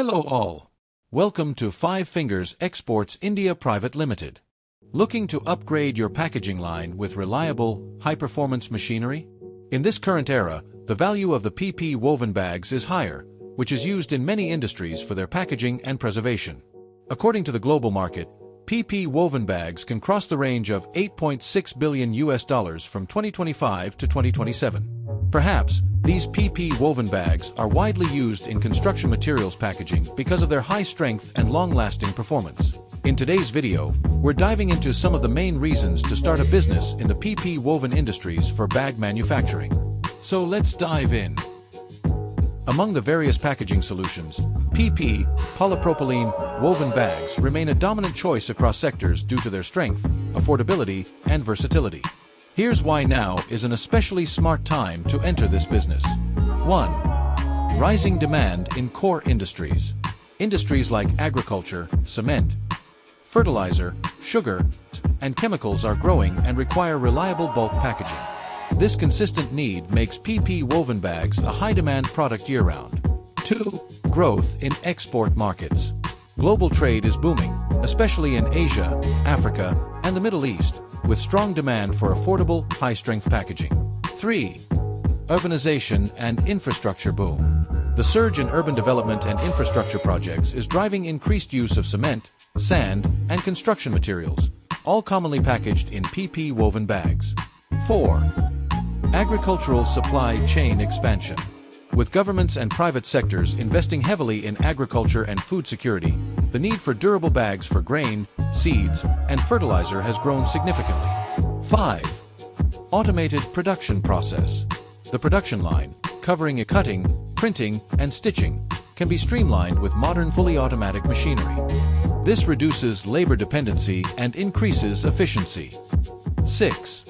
Hello all. Welcome to Five Fingers Exports India Private Limited. Looking to upgrade your packaging line with reliable, high-performance machinery? In this current era, the value of the PP woven bags is higher, which is used in many industries for their packaging and preservation. According to the global market, PP woven bags can cross the range of $8.6 billion from 2025 to 2027. Perhaps, these PP woven bags are widely used in construction materials packaging because of their high strength and long-lasting performance. In today's video, we're diving into some of the main reasons to start a business in the PP woven industries for bag manufacturing. So let's dive in. Among the various packaging solutions, PP, polypropylene, woven bags remain a dominant choice across sectors due to their strength, affordability, and versatility. Here's why now is an especially smart time to enter this business. 1. Rising demand in core industries. Industries like agriculture, cement, fertilizer, sugar, and chemicals are growing and require reliable bulk packaging. This consistent need makes PP woven bags a high-demand product year-round. 2. Growth in export markets. Global trade is booming, especially in Asia, Africa, and the Middle East, with strong demand for affordable, high-strength packaging. 3. Urbanization and infrastructure boom. The surge in urban development and infrastructure projects is driving increased use of cement, sand, and construction materials, all commonly packaged in PP woven bags. 4. Agricultural supply chain expansion. With governments and private sectors investing heavily in agriculture and food security, the need for durable bags for grain, seeds, and fertilizer has grown significantly. 5. Automated production process. The production line, covering cutting, printing, and stitching, can be streamlined with modern fully automatic machinery. This reduces labor dependency and increases efficiency. 6.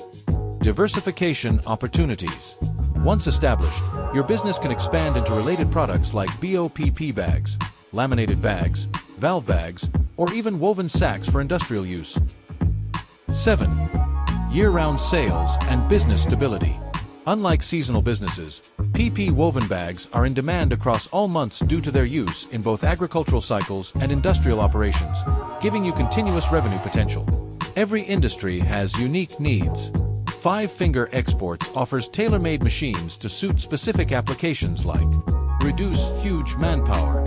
Diversification opportunities. Once established, your business can expand into related products like BOPP bags, laminated bags, valve bags, or even woven sacks for industrial use. 7. Year-round sales and business stability. Unlike seasonal businesses, PP woven bags are in demand across all months due to their use in both agricultural cycles and industrial operations, giving you continuous revenue potential. Every industry has unique needs. Five Finger Exports offers tailor-made machines to suit specific applications like reduce huge manpower,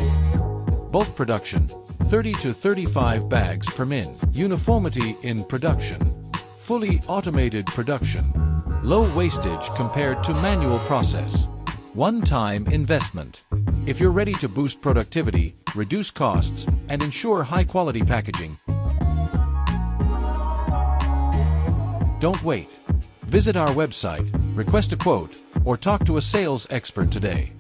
bulk production, 30 to 35 bags per min, uniformity in production, fully automated production, low wastage compared to manual process, one-time investment. If you're ready to boost productivity, reduce costs, and ensure high-quality packaging, don't wait. Visit our website, request a quote, or talk to a sales expert today.